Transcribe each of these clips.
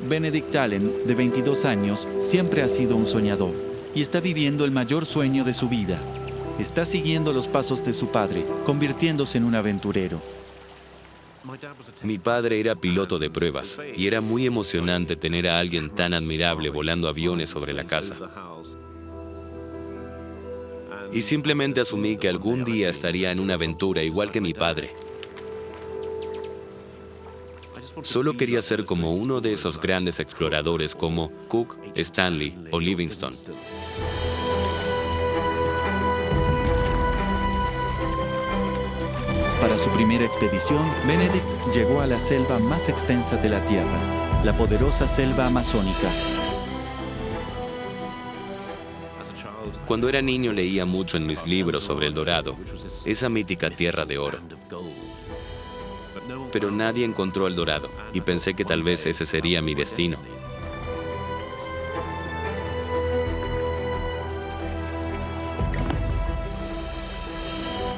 Benedict Allen, de 22 años, siempre ha sido un soñador y está viviendo el mayor sueño de su vida. Está siguiendo los pasos de su padre, convirtiéndose en un aventurero. Mi padre era piloto de pruebas y era muy emocionante tener a alguien tan admirable volando aviones sobre la casa. Y simplemente asumí que algún día estaría en una aventura igual que mi padre. Solo quería ser como uno de esos grandes exploradores como Cook, Stanley o Livingstone. Para su primera expedición, Benedict llegó a la selva más extensa de la Tierra, la poderosa selva amazónica. Cuando era niño leía mucho en mis libros sobre El Dorado, esa mítica tierra de oro. Pero nadie encontró El Dorado y pensé que tal vez ese sería mi destino.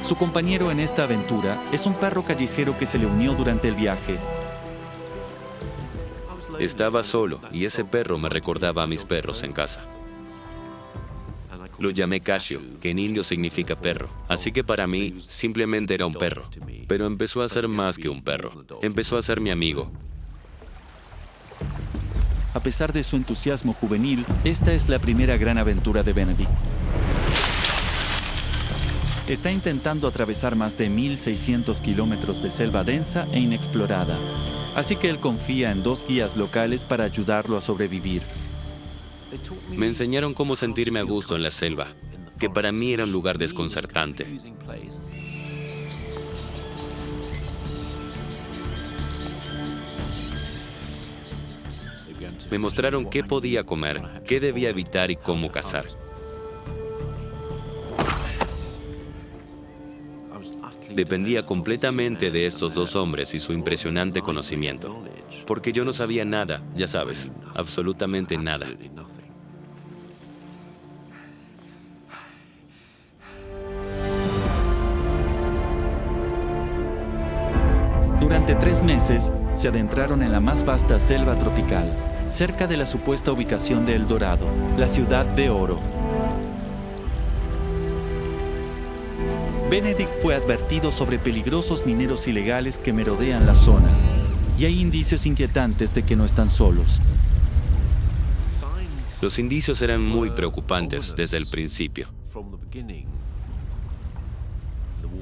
Su compañero en esta aventura es un perro callejero que se le unió durante el viaje. Estaba solo y ese perro me recordaba a mis perros en casa. Lo llamé Casio, que en indio significa perro. Así que para mí simplemente era un perro. Pero empezó a ser más que un perro. Empezó a ser mi amigo. A pesar de su entusiasmo juvenil, esta es la primera gran aventura de Benedict. Está intentando atravesar más de 1.600 kilómetros de selva densa e inexplorada. Así que él confía en 2 guías locales para ayudarlo a sobrevivir. Me enseñaron cómo sentirme a gusto en la selva, que para mí era un lugar desconcertante. Me mostraron qué podía comer, qué debía evitar y cómo cazar. Dependía completamente de estos 2 hombres y su impresionante conocimiento, porque yo no sabía nada, ya sabes, absolutamente nada. Durante 3 meses, se adentraron en la más vasta selva tropical, cerca de la supuesta ubicación de El Dorado, la ciudad de oro. Benedict fue advertido sobre peligrosos mineros ilegales que merodean la zona, y hay indicios inquietantes de que no están solos. Los indicios eran muy preocupantes desde el principio.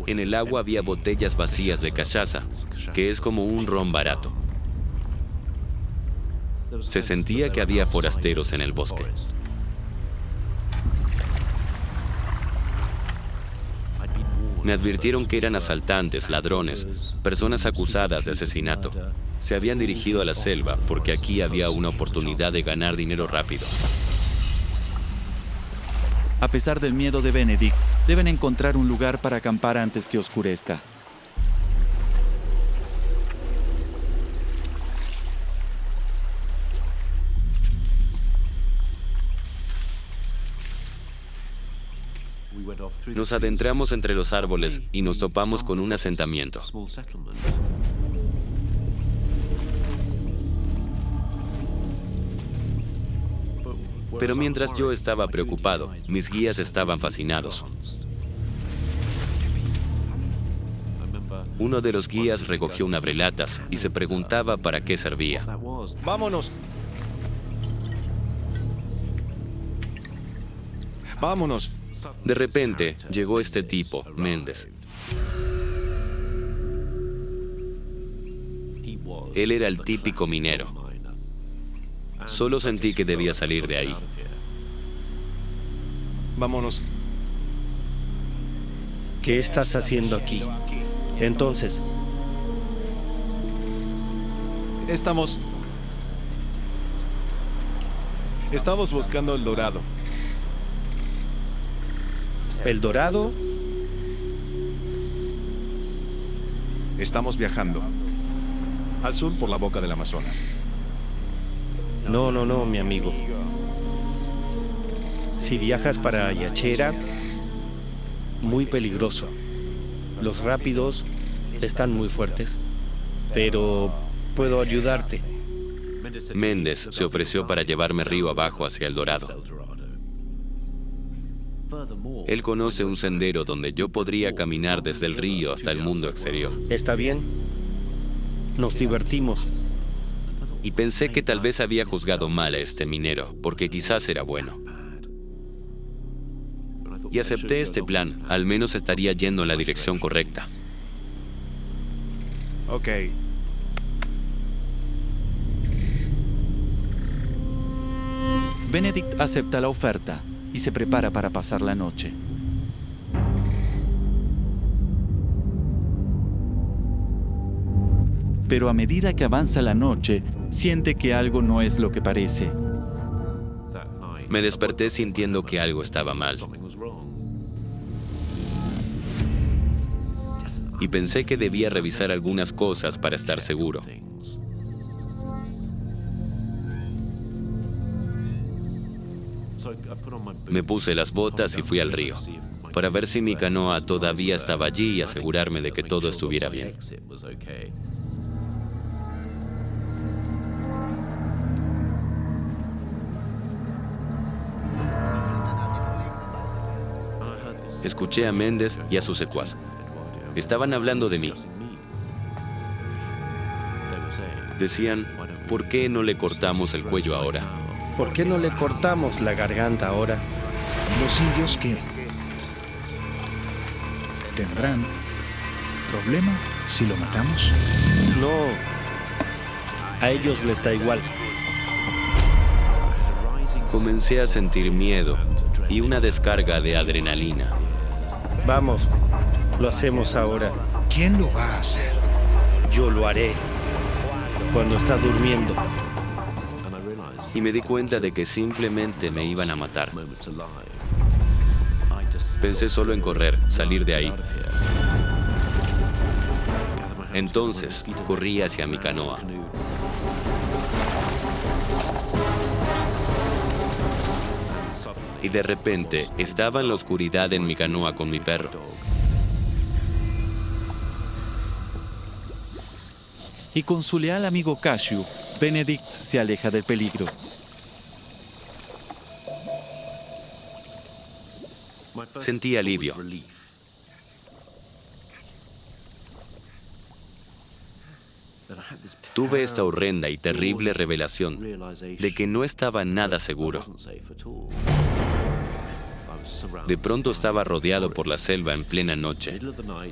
En el agua había botellas vacías de cachaza, que es como un ron barato. Se sentía que había forasteros en el bosque. Me advirtieron que eran asaltantes, ladrones, personas acusadas de asesinato. Se habían dirigido a la selva porque aquí había una oportunidad de ganar dinero rápido. A pesar del miedo de Benedict, deben encontrar un lugar para acampar antes que oscurezca. Nos adentramos entre los árboles y nos topamos con un asentamiento. Pero mientras yo estaba preocupado, mis guías estaban fascinados. Uno de los guías recogió un abrelatas y se preguntaba para qué servía. ¡Vámonos! ¡Vámonos! De repente, llegó este tipo, Méndez. Él era el típico minero. Solo sentí que debía salir de ahí. Vámonos. ¿Qué estás haciendo aquí? Entonces, Estamos buscando El Dorado. ¿El Dorado? Estamos viajando al sur por la boca del Amazonas. No, mi amigo. Si viajas para Yachera, muy peligroso. Los rápidos están muy fuertes, pero puedo ayudarte. Méndez se ofreció para llevarme río abajo hacia El Dorado. Él conoce un sendero donde yo podría caminar desde el río hasta el mundo exterior. ¿Está bien? Nos divertimos. Y pensé que tal vez había juzgado mal a este minero, porque quizás era bueno. Y acepté este plan, al menos estaría yendo en la dirección correcta. Ok. Benedict acepta la oferta y se prepara para pasar la noche. Pero a medida que avanza la noche, siente que algo no es lo que parece. Me desperté sintiendo que algo estaba mal. Y pensé que debía revisar algunas cosas para estar seguro. Me puse las botas y fui al río, para ver si mi canoa todavía estaba allí y asegurarme de que todo estuviera bien. Escuché a Méndez y a su secuaz. Estaban hablando de mí. Decían, ¿por qué no le cortamos el cuello ahora? ¿Por qué no le cortamos la garganta ahora? ¿Los indios qué? ¿Tendrán problema si lo matamos? No. A ellos les da igual. Comencé a sentir miedo y una descarga de adrenalina. Vamos, lo hacemos ahora. ¿Quién lo va a hacer? Yo lo haré. Cuando está durmiendo. Y me di cuenta de que simplemente me iban a matar. Pensé solo en correr, salir de ahí. Entonces, corrí hacia mi canoa. Y de repente, estaba en la oscuridad en mi canoa con mi perro. Y con su leal amigo Cashew, Benedict se aleja del peligro. Sentí alivio. Tuve esta horrenda y terrible revelación de que no estaba nada seguro. De pronto estaba rodeado por la selva en plena noche.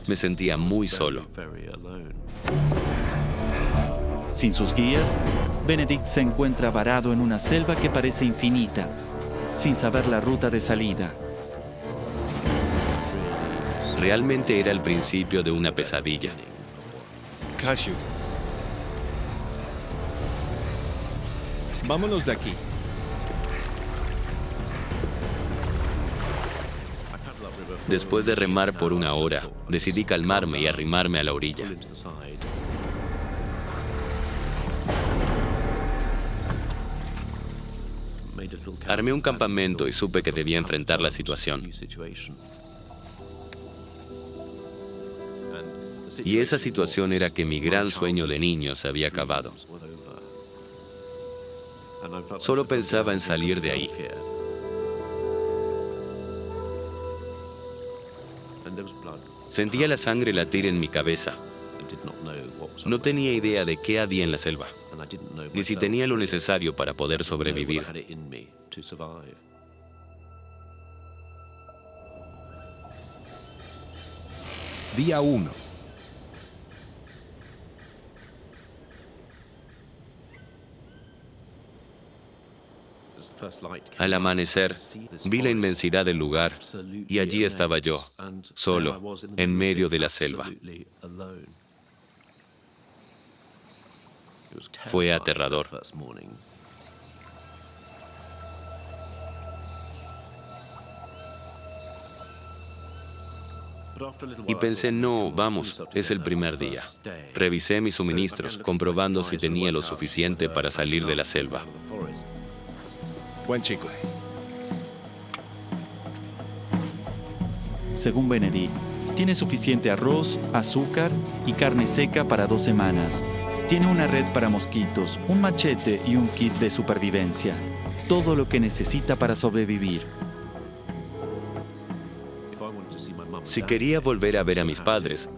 Me sentía muy solo. Sin sus guías, Benedict se encuentra varado en una selva que parece infinita, sin saber la ruta de salida. Realmente era el principio de una pesadilla. Cashew. Vámonos de aquí. Después de remar por una hora, decidí calmarme y arrimarme a la orilla. Armé un campamento y supe que debía enfrentar la situación. Y esa situación era que mi gran sueño de niño se había acabado. Solo pensaba en salir de ahí. Sentía la sangre latir en mi cabeza. No tenía idea de qué había en la selva, ni si tenía lo necesario para poder sobrevivir. Día 1. Al amanecer, vi la inmensidad del lugar y allí estaba yo, solo, en medio de la selva. Fue aterrador. Y pensé, no, vamos, es el primer día. Revisé mis suministros, comprobando si tenía lo suficiente para salir de la selva. Buen chico. Según Benedict, tiene suficiente arroz, azúcar y carne seca para 2 semanas. Tiene una red para mosquitos, un machete y un kit de supervivencia. Todo lo que necesita para sobrevivir. Si quería volver a ver a mis padres,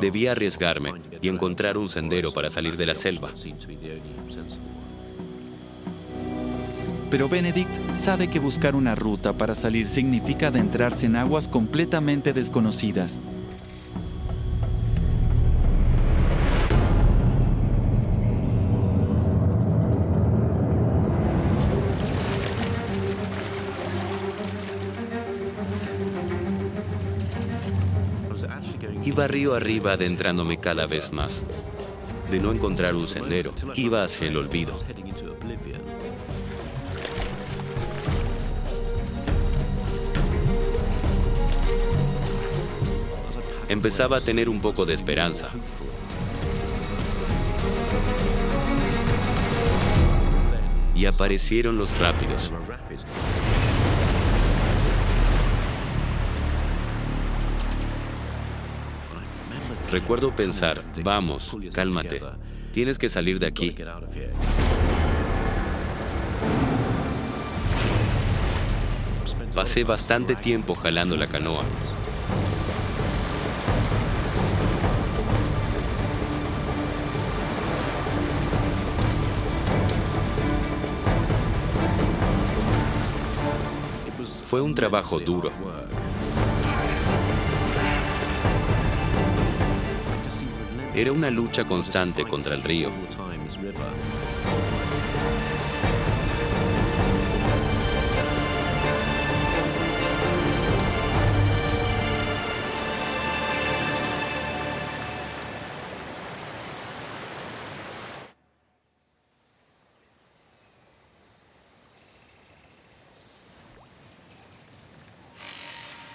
debía arriesgarme y encontrar un sendero para salir de la selva. Pero Benedict sabe que buscar una ruta para salir significa adentrarse en aguas completamente desconocidas. Iba río arriba adentrándome cada vez más. De no encontrar un sendero, iba hacia el olvido. Empezaba a tener un poco de esperanza. Y aparecieron los rápidos. Recuerdo pensar, vamos, cálmate, tienes que salir de aquí. Pasé bastante tiempo jalando la canoa. Fue un trabajo duro. Era una lucha constante contra el río.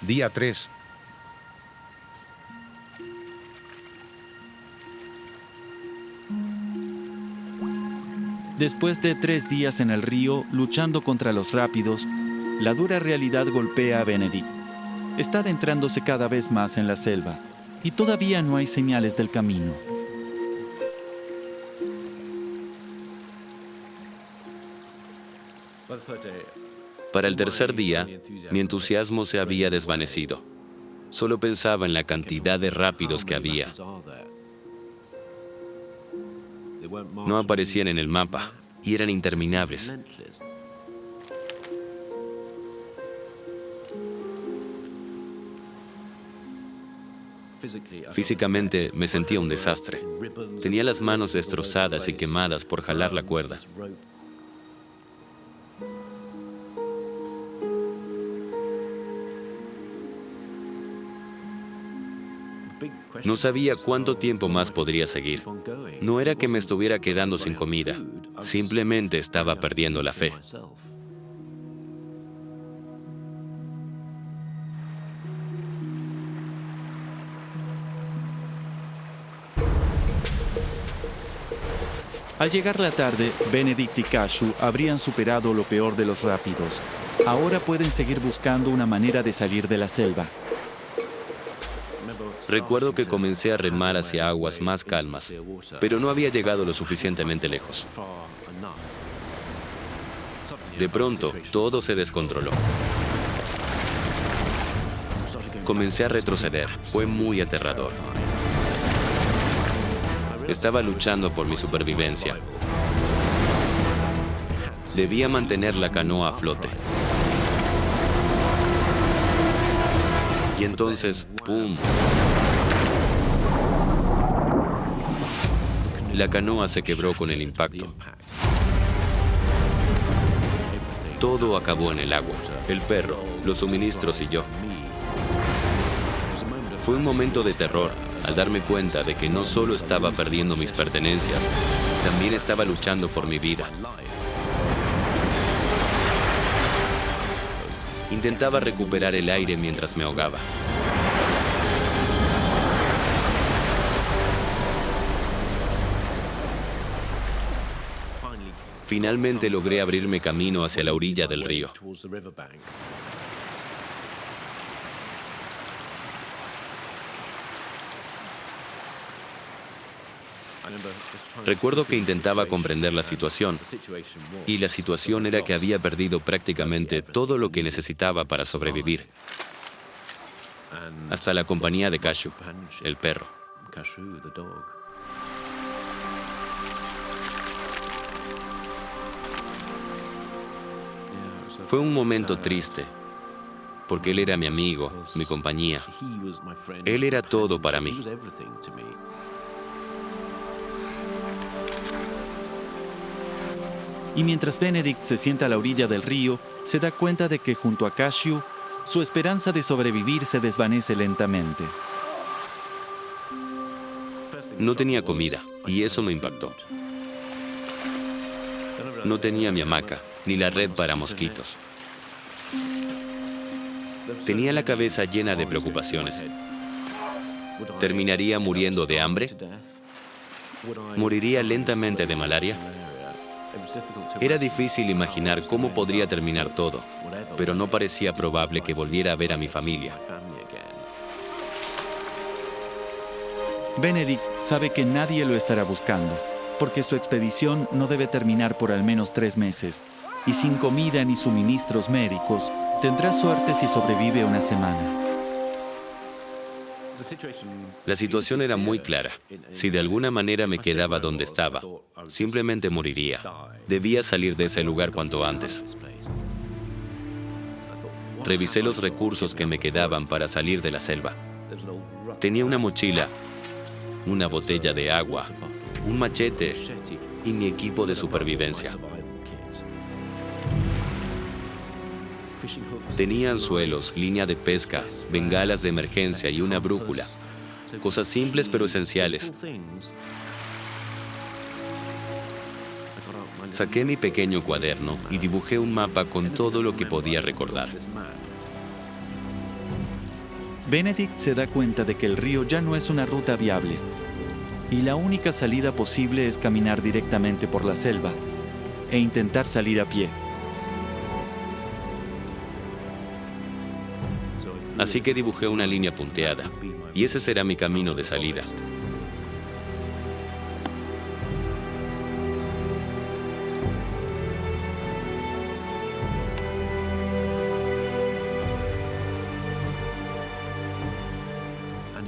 Día 3. Después de 3 días en el río, luchando contra los rápidos, la dura realidad golpea a Benedict. Está adentrándose cada vez más en la selva, y todavía no hay señales del camino. Para el tercer día, mi entusiasmo se había desvanecido. Solo pensaba en la cantidad de rápidos que había. No aparecían en el mapa y eran interminables. Físicamente me sentía un desastre. Tenía las manos destrozadas y quemadas por jalar la cuerda. No sabía cuánto tiempo más podría seguir. No era que me estuviera quedando sin comida, simplemente estaba perdiendo la fe. Al llegar la tarde, Benedict y Cashew habrían superado lo peor de los rápidos. Ahora pueden seguir buscando una manera de salir de la selva. Recuerdo que comencé a remar hacia aguas más calmas, pero no había llegado lo suficientemente lejos. De pronto, todo se descontroló. Comencé a retroceder. Fue muy aterrador. Estaba luchando por mi supervivencia. Debía mantener la canoa a flote. Y entonces, ¡pum! La canoa se quebró con el impacto. Todo acabó en el agua. El perro, los suministros y yo. Fue un momento de terror al darme cuenta de que no solo estaba perdiendo mis pertenencias, también estaba luchando por mi vida. Intentaba recuperar el aire mientras me ahogaba. Finalmente logré abrirme camino hacia la orilla del río. Recuerdo que intentaba comprender la situación, y la situación era que había perdido prácticamente todo lo que necesitaba para sobrevivir, hasta la compañía de Cashew, el perro. Fue un momento triste, porque él era mi amigo, mi compañía. Él era todo para mí. Y mientras Benedict se sienta a la orilla del río, se da cuenta de que junto a Cashew, su esperanza de sobrevivir se desvanece lentamente. No tenía comida, y eso me impactó. No tenía mi hamaca, ni la red para mosquitos. Tenía la cabeza llena de preocupaciones. ¿Terminaría muriendo de hambre? ¿Moriría lentamente de malaria? Era difícil imaginar cómo podría terminar todo, pero no parecía probable que volviera a ver a mi familia. Benedict sabe que nadie lo estará buscando, porque su expedición no debe terminar por al menos 3 meses, y sin comida ni suministros médicos, tendrá suerte si sobrevive una semana. La situación era muy clara. Si de alguna manera me quedaba donde estaba, simplemente moriría. Debía salir de ese lugar cuanto antes. Revisé los recursos que me quedaban para salir de la selva. Tenía una mochila, una botella de agua, un machete y mi equipo de supervivencia. Tenía anzuelos, línea de pesca, bengalas de emergencia y una brújula. Cosas simples pero esenciales. Saqué mi pequeño cuaderno y dibujé un mapa con todo lo que podía recordar. Benedict se da cuenta de que el río ya no es una ruta viable, y la única salida posible es caminar directamente por la selva e intentar salir a pie. Así que dibujé una línea punteada, y ese será mi camino de salida.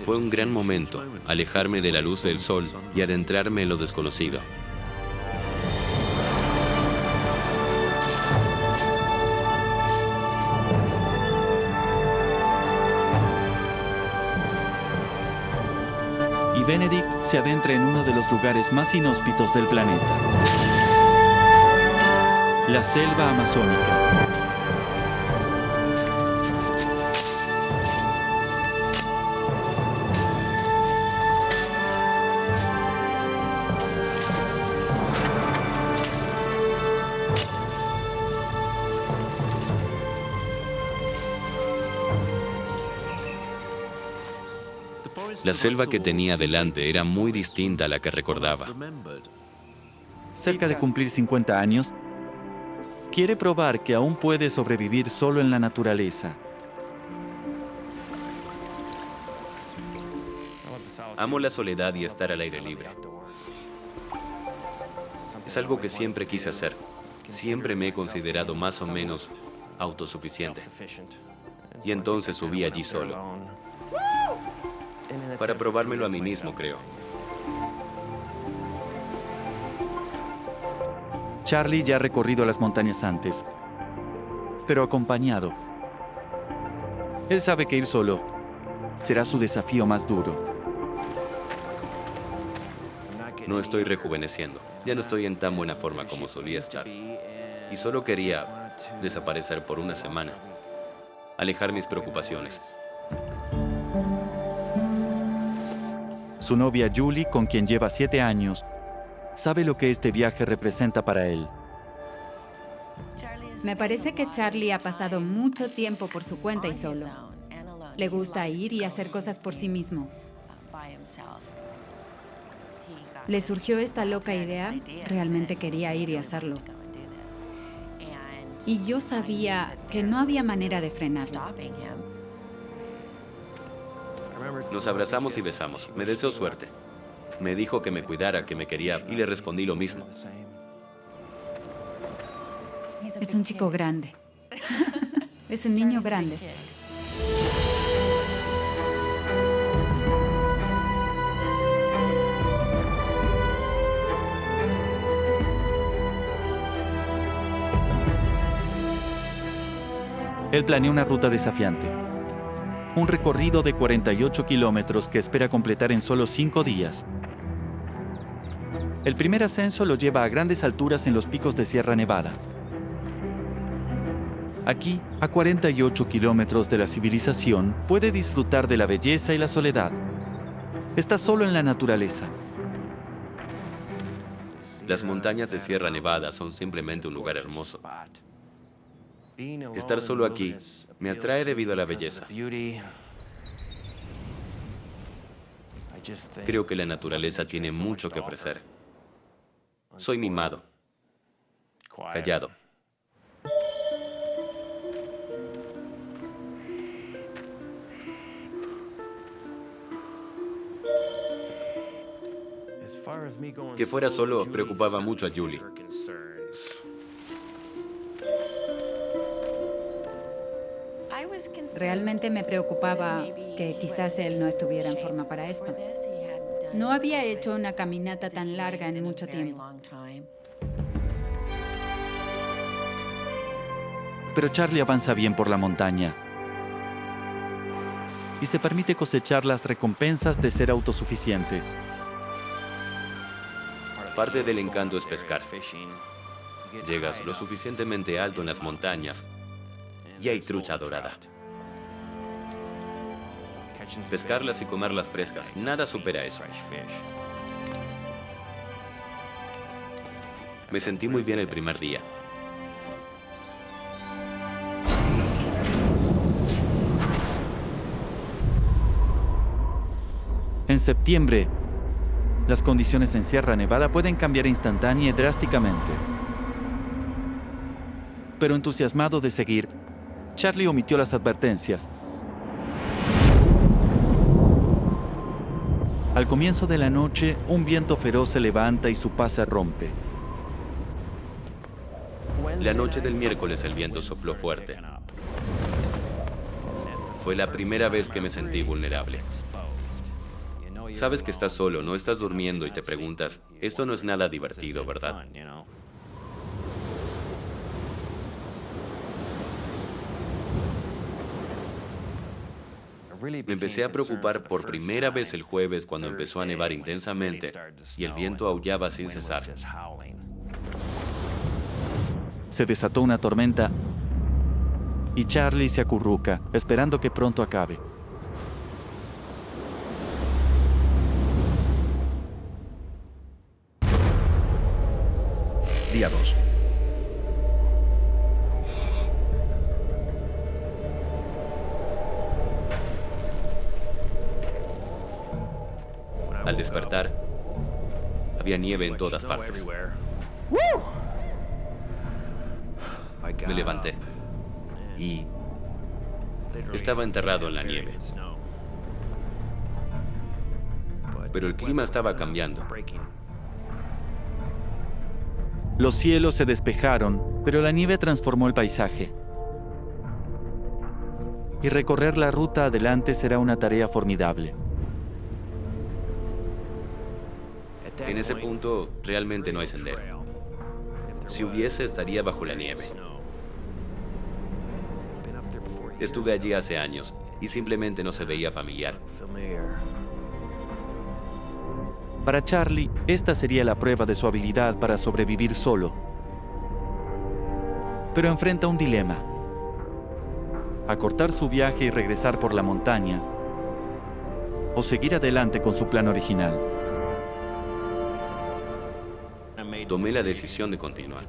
Fue un gran momento, alejarme de la luz del sol y adentrarme en lo desconocido. Y Benedict se adentra en uno de los lugares más inhóspitos del planeta: la selva amazónica. La selva que tenía delante era muy distinta a la que recordaba. Cerca de cumplir 50 años, quiere probar que aún puede sobrevivir solo en la naturaleza. Amo la soledad y estar al aire libre. Es algo que siempre quise hacer. Siempre me he considerado más o menos autosuficiente. Y entonces subí allí solo. Para probármelo a mí mismo, creo. Charlie ya ha recorrido las montañas antes, pero acompañado. Él sabe que ir solo será su desafío más duro. No estoy rejuveneciendo. Ya no estoy en tan buena forma como solía estar. Y solo quería desaparecer por una semana. Alejar mis preocupaciones. Su novia Julie, con quien lleva 7 años, sabe lo que este viaje representa para él. Me parece que Charlie ha pasado mucho tiempo por su cuenta y solo. Le gusta ir y hacer cosas por sí mismo. Le surgió esta loca idea, realmente quería ir y hacerlo. Y yo sabía que no había manera de frenarlo. Nos abrazamos y besamos. Me deseo suerte. Me dijo que me cuidara, que me quería, y le respondí lo mismo. Es un chico grande. Es un niño grande. Él planea una ruta desafiante. Un recorrido de 48 kilómetros que espera completar en solo 5 días. El primer ascenso lo lleva a grandes alturas en los picos de Sierra Nevada. Aquí, a 48 kilómetros de la civilización, puede disfrutar de la belleza y la soledad. Está solo en la naturaleza. Las montañas de Sierra Nevada son simplemente un lugar hermoso. Estar solo aquí me atrae debido a la belleza. Creo que la naturaleza tiene mucho que ofrecer. Soy mimado, callado. Que fuera solo preocupaba mucho a Julie. Realmente me preocupaba que quizás él no estuviera en forma para esto. No había hecho una caminata tan larga en mucho tiempo. Pero Charlie avanza bien por la montaña y se permite cosechar las recompensas de ser autosuficiente. Parte del encanto es pescar. Llegas lo suficientemente alto en las montañas y hay trucha dorada. Pescarlas y comerlas frescas, nada supera eso. Me sentí muy bien el primer día. En septiembre, las condiciones en Sierra Nevada pueden cambiar instantánea y drásticamente. Pero entusiasmado de seguir, Charlie omitió las advertencias. Al comienzo de la noche, un viento feroz se levanta y su paz se rompe. La noche del miércoles el viento sopló fuerte. Fue la primera vez que me sentí vulnerable. Sabes que estás solo, no estás durmiendo y te preguntas, esto no es nada divertido, ¿verdad? Me empecé a preocupar por primera vez el jueves cuando empezó a nevar intensamente y el viento aullaba sin cesar. Se desató una tormenta y Charlie se acurruca, esperando que pronto acabe. Día 2. Al despertar, había nieve en todas partes. Me levanté y estaba enterrado en la nieve. Pero el clima estaba cambiando. Los cielos se despejaron, pero la nieve transformó el paisaje. Y recorrer la ruta adelante será una tarea formidable. En ese punto, realmente no hay sendero. Si hubiese, estaría bajo la nieve. Estuve allí hace años y simplemente no se veía familiar. Para Charlie, esta sería la prueba de su habilidad para sobrevivir solo. Pero enfrenta un dilema: acortar su viaje y regresar por la montaña, o seguir adelante con su plan original. Tomé la decisión de continuar.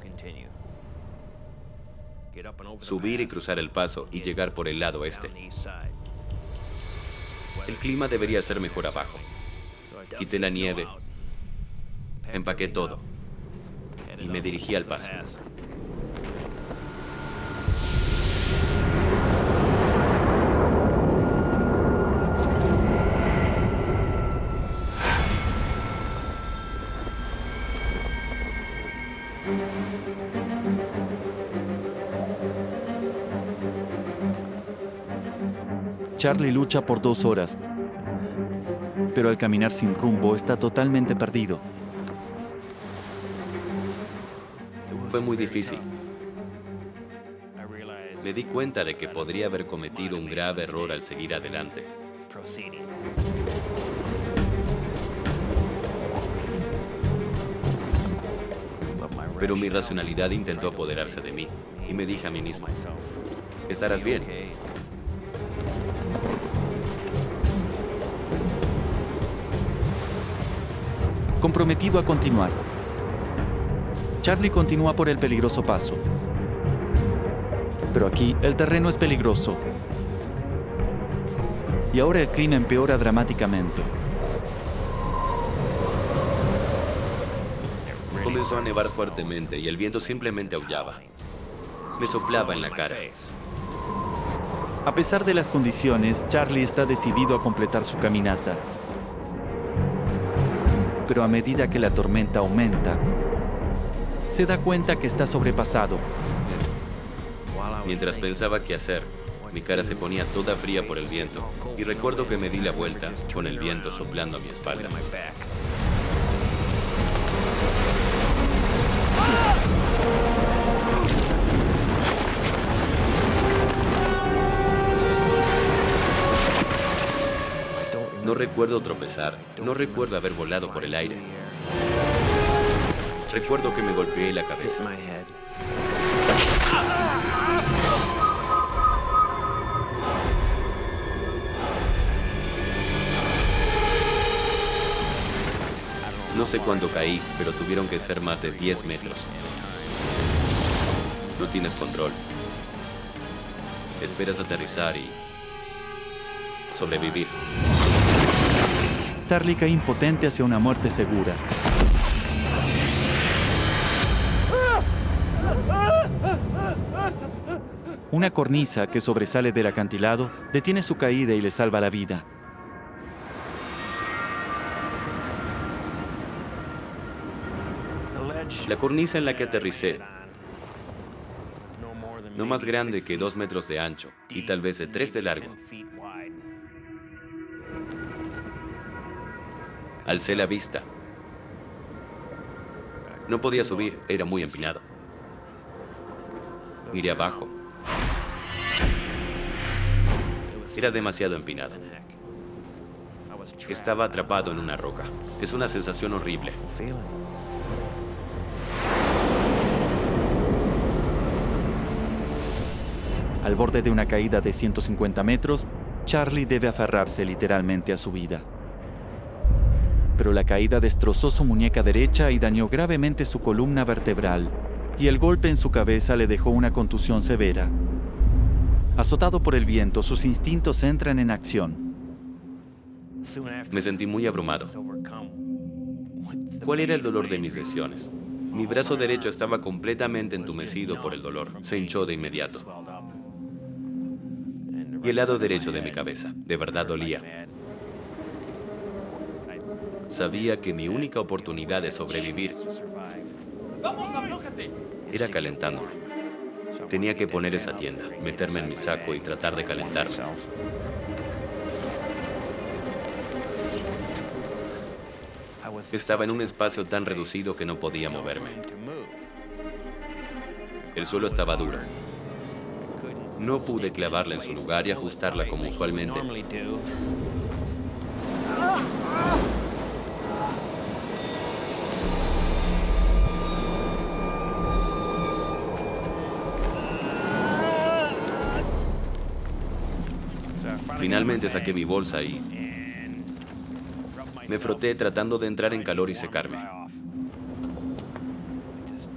Subir y cruzar el paso y llegar por el lado este. El clima debería ser mejor abajo. Quité la nieve, empaqué todo y me dirigí al paso. Charlie lucha por 2 horas, pero al caminar sin rumbo está totalmente perdido. Fue muy difícil. Me di cuenta de que podría haber cometido un grave error al seguir adelante. Pero mi racionalidad intentó apoderarse de mí y me dije a mí mismo, estarás bien. Comprometido a continuar, Charlie continúa por el peligroso paso. Pero aquí el terreno es peligroso. Y ahora el clima empeora dramáticamente. Comenzó a nevar fuertemente y el viento simplemente aullaba. Me soplaba en la cara. A pesar de las condiciones, Charlie está decidido a completar su caminata. Pero a medida que la tormenta aumenta, se da cuenta que está sobrepasado. Mientras pensaba qué hacer, mi cara se ponía toda fría por el viento y recuerdo que me di la vuelta con el viento soplando a mi espalda. No recuerdo tropezar, no recuerdo haber volado por el aire. Recuerdo que me golpeé la cabeza. No sé cuándo caí, pero tuvieron que ser más de 10 metros. No tienes control. Esperas aterrizar y sobrevivir. Charlie cae impotente hacia una muerte segura. Una cornisa que sobresale del acantilado detiene su caída y le salva la vida. La cornisa en la que aterricé, no más grande que 2 metros de ancho y tal vez de 3 de largo. Alcé la vista. No podía subir, era muy empinado. Miré abajo. Era demasiado empinado. Estaba atrapado en una roca. Es una sensación horrible. Al borde de una caída de 150 metros, Charlie debe aferrarse literalmente a su vida. Pero la caída destrozó su muñeca derecha y dañó gravemente su columna vertebral, y el golpe en su cabeza le dejó una contusión severa. Azotado por el viento, sus instintos entran en acción. Me sentí muy abrumado. ¿Cuál era el dolor de mis lesiones? Mi brazo derecho estaba completamente entumecido por el dolor. Se hinchó de inmediato. Y el lado derecho de mi cabeza, de verdad dolía. Sabía que mi única oportunidad de sobrevivir era calentándome. Tenía que poner esa tienda, meterme en mi saco y tratar de calentarme. Estaba en un espacio tan reducido que no podía moverme. El suelo estaba duro. No pude clavarla en su lugar y ajustarla como usualmente. Finalmente saqué mi bolsa y me froté tratando de entrar en calor y secarme.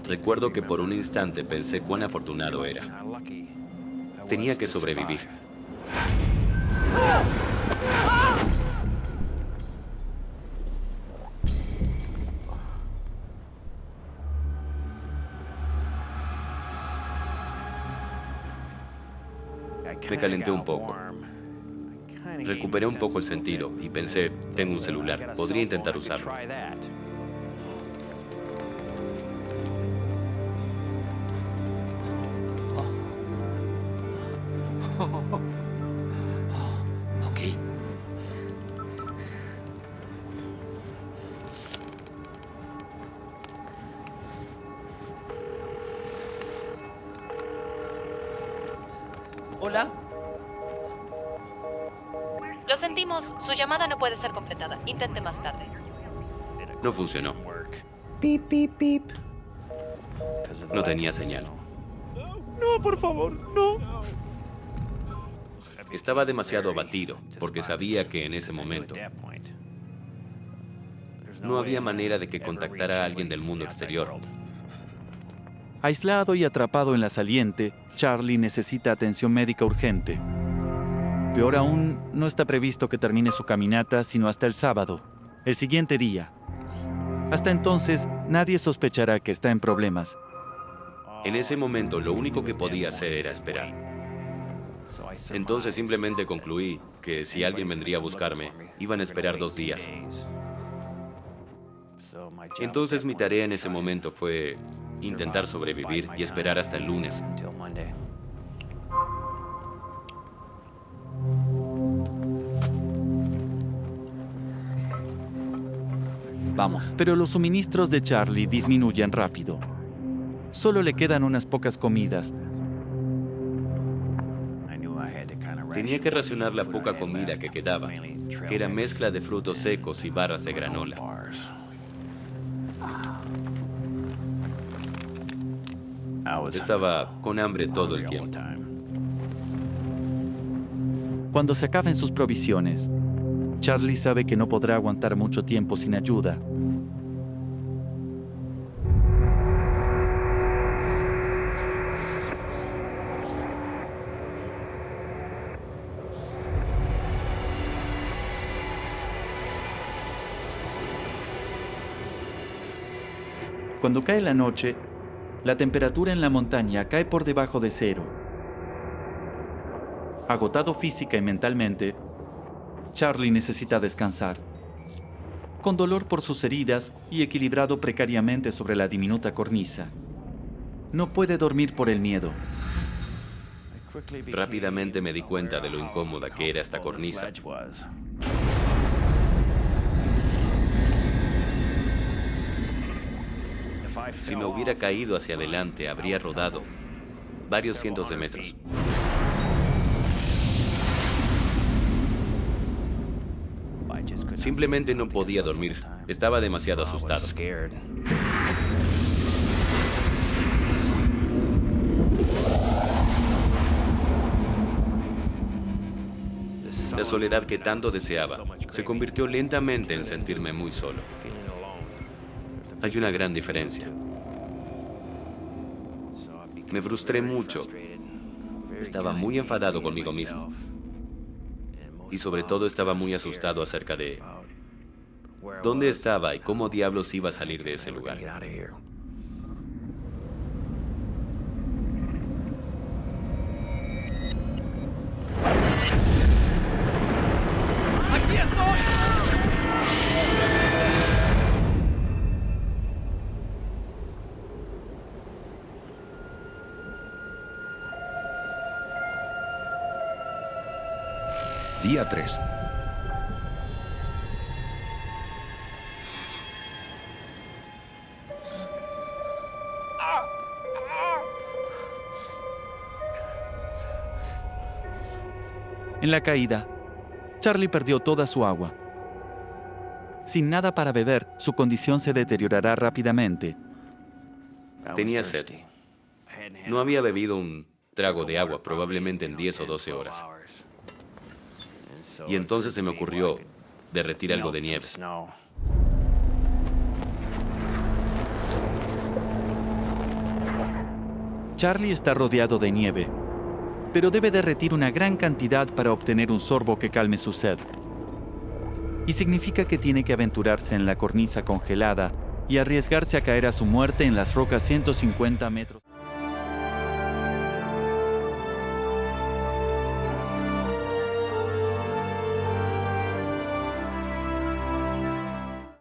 Recuerdo que por un instante pensé cuán afortunado era. Tenía que sobrevivir. Me calenté un poco. Recuperé un poco el sentido y pensé, tengo un celular, podría intentar usarlo. Hola. Lo sentimos, su llamada no puede ser completada. Intente más tarde. No funcionó. Pip, pip, pip. No tenía señal. No, por favor, no. Estaba demasiado abatido porque sabía que en ese momento no había manera de que contactara a alguien del mundo exterior. Aislado y atrapado en la saliente, Charlie necesita atención médica urgente. Peor aún, no está previsto que termine su caminata sino hasta el sábado, el siguiente día. Hasta entonces, nadie sospechará que está en problemas. En ese momento, lo único que podía hacer era esperar. Entonces simplemente concluí que si alguien vendría a buscarme, iban a esperar 2 días. Entonces mi tarea en ese momento fue intentar sobrevivir y esperar hasta el lunes. Vamos. Pero los suministros de Charlie disminuyen rápido. Solo le quedan unas pocas comidas. Tenía que racionar la poca comida que quedaba, que era mezcla de frutos secos y barras de granola. Estaba con hambre todo el tiempo. Cuando se acaben sus provisiones, Charlie sabe que no podrá aguantar mucho tiempo sin ayuda. Cuando cae la noche, la temperatura en la montaña cae por debajo de 0. Agotado física y mentalmente, Charlie necesita descansar. Con dolor por sus heridas y equilibrado precariamente sobre la diminuta cornisa. No puede dormir por el miedo. Rápidamente me di cuenta de lo incómoda que era esta cornisa. Si me hubiera caído hacia adelante, habría rodado varios cientos de metros. Simplemente no podía dormir. Estaba demasiado asustado. La soledad que tanto deseaba se convirtió lentamente en sentirme muy solo. Hay una gran diferencia. Me frustré mucho. Estaba muy enfadado conmigo mismo. Y sobre todo estaba muy asustado acerca de dónde estaba y cómo diablos iba a salir de ese lugar. ¡Aquí estoy! Día 3. En la caída, Charlie perdió toda su agua. Sin nada para beber, su condición se deteriorará rápidamente. Tenía sed. No había bebido un trago de agua probablemente en 10 o 12 horas. Y entonces se me ocurrió derretir algo de nieve. Charlie está rodeado de nieve, pero debe derretir una gran cantidad para obtener un sorbo que calme su sed. Y significa que tiene que aventurarse en la cornisa congelada y arriesgarse a caer a su muerte en las rocas 150 metros.